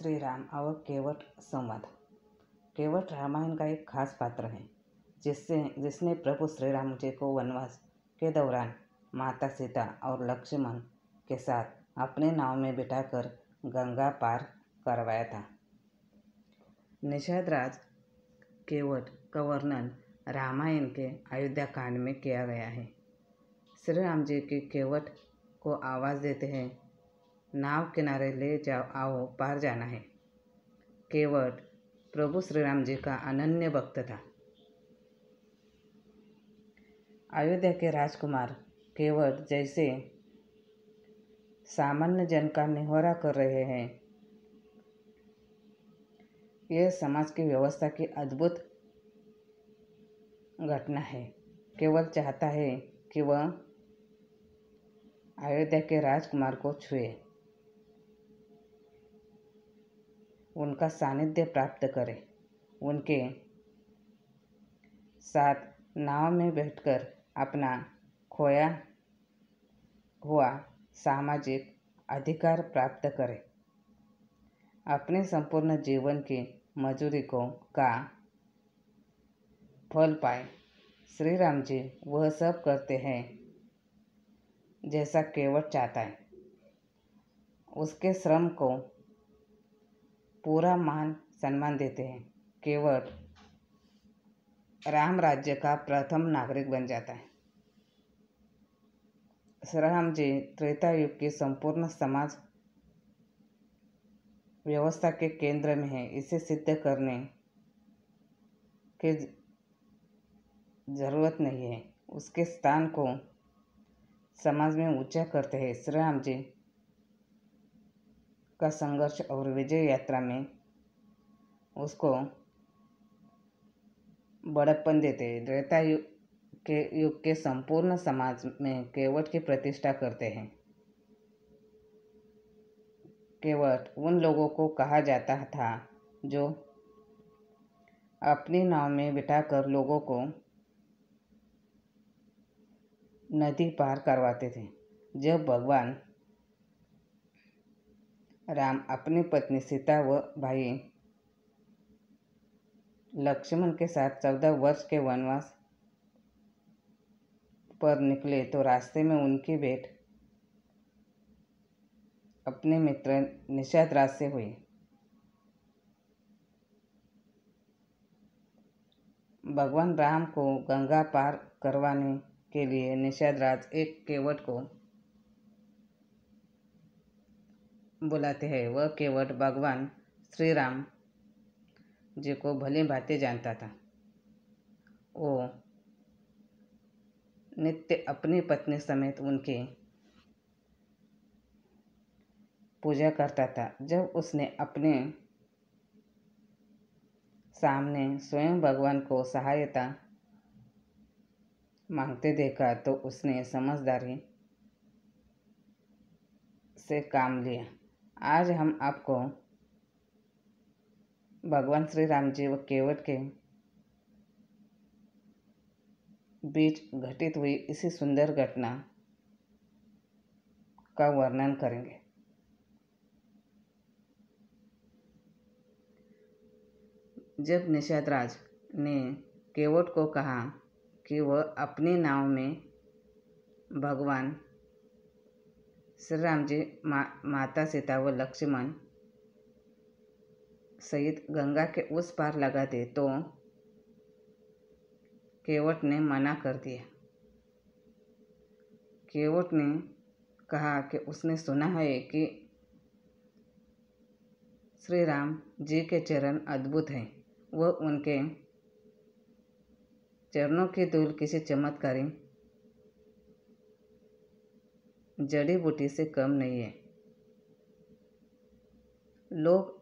श्री राम और केवट संवाद। केवट रामायण का एक खास पात्र है जिसने प्रभु श्री राम जी को वनवास के दौरान माता सीता और लक्ष्मण के साथ अपने नाव में बिठाकर गंगा पार करवाया था। निषाद राज केवट का वर्णन रामायण के अयोध्या कांड में किया गया है। श्री राम जी के केवट को आवाज़ देते हैं, नाव किनारे ले जाओ, आओ पार जाना है। केवट प्रभु श्री राम जी का अनन्य भक्त था। अयोध्या के राजकुमार केवट जैसे सामान्य जन का निहोरा कर रहे हैं। यह समाज की व्यवस्था की अद्भुत घटना है। केवट चाहता है कि वह अयोध्या के राजकुमार को छुए, उनका सानिध्य प्राप्त करे, उनके साथ नाव में बैठकर अपना खोया हुआ सामाजिक अधिकार प्राप्त करे, अपने संपूर्ण जीवन की मजूरी का फल पाए। श्री राम जी वह सब करते हैं जैसा केवट चाहता है। उसके श्रम को पूरा मान सम्मान देते हैं। केवट राम राज्य का प्रथम नागरिक बन जाता है। श्री राम जी त्रेता युग की संपूर्ण समाज व्यवस्था के केंद्र में है। इसे सिद्ध करने की जरूरत नहीं है। उसके स्थान को समाज में ऊंचा करते हैं। श्री राम जी का संघर्ष और विजय यात्रा में उसको बड़प्पन देते हैं। त्रेता युग के संपूर्ण समाज में केवट की प्रतिष्ठा करते हैं। केवट उन लोगों को कहा जाता था जो अपनी नाव में बिठाकर लोगों को नदी पार करवाते थे। जब भगवान राम अपनी पत्नी सीता व भाई लक्ष्मण के साथ 14 वर्ष के वनवास पर निकले तो रास्ते में उनकी भेंट अपने मित्र निषाद राज से हुई। भगवान राम को गंगा पार करवाने के लिए निषाद राज एक केवट को बुलाते हैं। वह केवट भगवान श्री राम जी को भली भांति जानता था। वो नित्य अपनी पत्नी समेत उनकी पूजा करता था। जब उसने अपने सामने स्वयं भगवान को सहायता मांगते देखा तो उसने समझदारी से काम लिया। आज हम आपको भगवान श्री राम जी व केवट के बीच घटित हुई इसी सुंदर घटना का वर्णन करेंगे। जब निषाद राज ने केवट को कहा कि वह अपनी नाव में भगवान श्री राम जी माता सीता व लक्ष्मण सहित गंगा के उस पार लगा दे तो केवट ने मना कर दिया। केवट ने कहा कि उसने सुना है कि श्री राम जी के चरण अद्भुत हैं। वह उनके चरणों की धूल किसी चमत्कारी जड़ी बूटी से कम नहीं है। लोग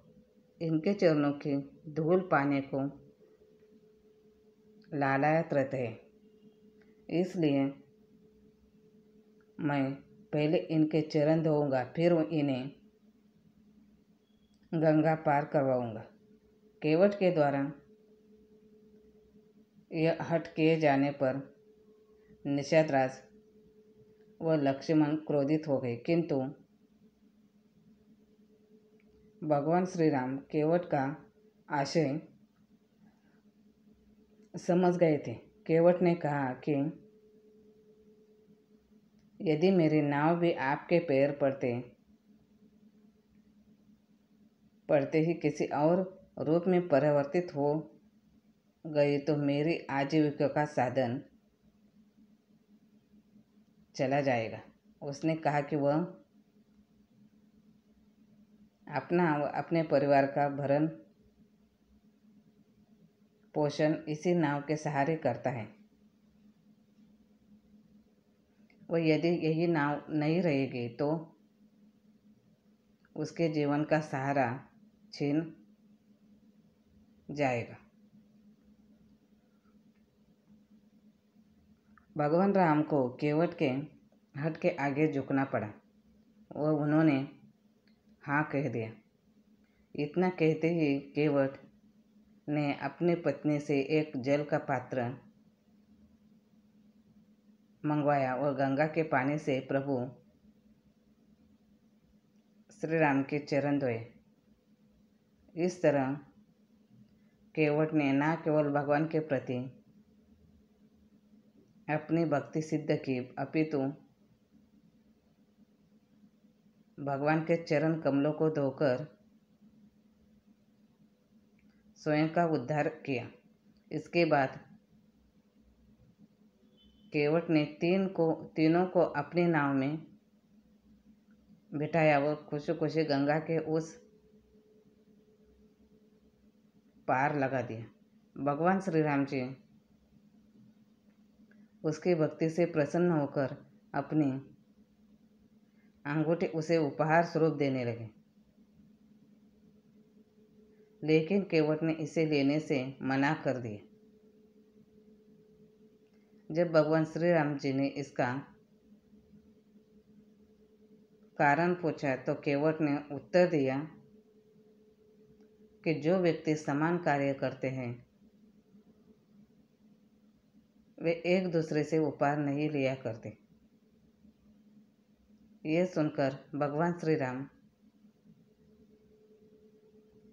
इनके चरणों की धूल पाने को लालायत रहते हैं। इसलिए मैं पहले इनके चरण धोऊंगा, फिर इन्हें गंगा पार करवाऊंगा। केवट के द्वारा यह हठ किए जाने पर निषाद राज व लक्ष्मण क्रोधित हो गए, किंतु भगवान श्री राम केवट का आशय समझ गए थे। केवट ने कहा कि यदि मेरी नाव भी आपके पैर पड़ते ही किसी और रूप में परिवर्तित हो गई तो मेरी आजीविका का साधन चला जाएगा। उसने कहा कि वह अपना व अपने परिवार का भरण पोषण इसी नाव के सहारे करता है। वह यदि यही नाव नहीं रहेगी तो उसके जीवन का सहारा छीन जाएगा। भगवान राम को केवट के हट के आगे झुकना पड़ा। वह उन्होंने हाँ कह दिया। इतना कहते ही केवट ने अपनी पत्नी से एक जल का पात्र मंगवाया और गंगा के पानी से प्रभु श्री राम के चरण धोए। इस तरह केवट ने न केवल भगवान के प्रति अपनी भक्ति सिद्ध की अपितु भगवान के चरण कमलों को धोकर स्वयं का उद्धार किया। इसके बाद केवट ने तीनों को अपनी नाव में बिठाया और खुशी खुशी गंगा के उस पार लगा दिया। भगवान श्री राम जी उसकी भक्ति से प्रसन्न होकर अपनी अंगूठी उसे उपहार स्वरूप देने लगे, लेकिन केवट ने इसे लेने से मना कर दिया। जब भगवान श्री राम जी ने इसका कारण पूछा तो केवट ने उत्तर दिया कि जो व्यक्ति समान कार्य करते हैं वे एक दूसरे से उपहार नहीं लिया करते। यह सुनकर भगवान श्री राम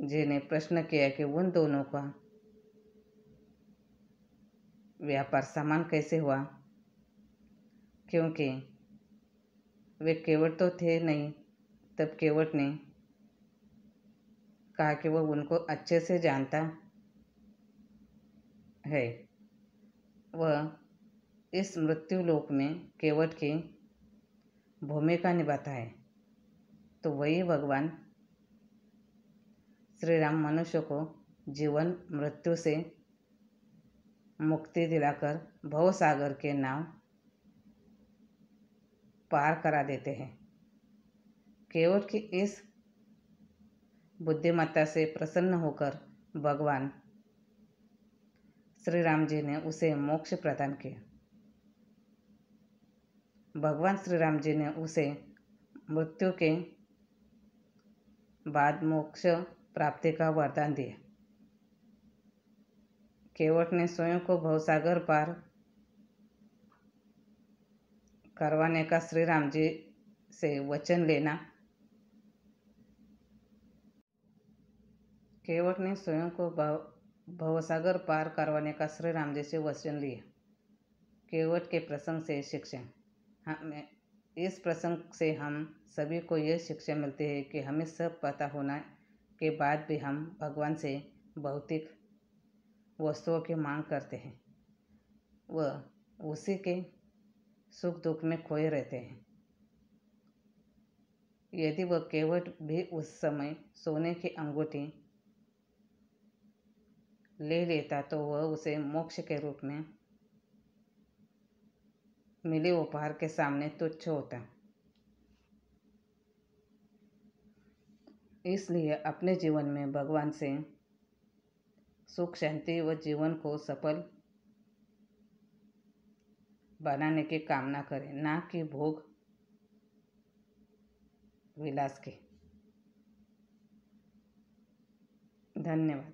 जी ने प्रश्न किया कि उन दोनों का व्यापार समान कैसे हुआ, क्योंकि वे केवट तो थे नहीं। तब केवट ने कहा कि वह उनको अच्छे से जानता है। वह इस मृत्यु लोक में केवट की भूमिका निभाता है, तो वही भगवान श्री राम मनुष्य को जीवन मृत्यु से मुक्ति दिलाकर भवसागर के नाव पार करा देते हैं। केवट की इस बुद्धिमत्ता से प्रसन्न होकर भगवान श्री राम जी ने उसे मोक्ष प्रदान किया। भगवान श्री राम जी ने उसे मृत्यु के बाद मोक्ष प्राप्ति का वरदान दिया। केवट ने स्वयं को भवसागर पार करवाने का श्री राम जी से वचन लेना केवट ने स्वयं को भवसागर पार करवाने का श्री राम जी से वचन लिया। केवट के प्रसंग से शिक्षा हमें इस प्रसंग से हम सभी को यह शिक्षा मिलती है कि हमें सब पता होना के बाद भी हम भगवान से भौतिक वस्तुओं की मांग करते हैं, वह उसी के सुख दुख में खोए रहते हैं। यदि वह केवट भी उस समय सोने की अंगूठी ले लेता तो वह उसे मोक्ष के रूप में मिले उपहार के सामने तुच्छ होता। इसलिए अपने जीवन में भगवान से सुख शांति व जीवन को सफल बनाने की कामना करें, ना कि भोग विलास की। धन्यवाद।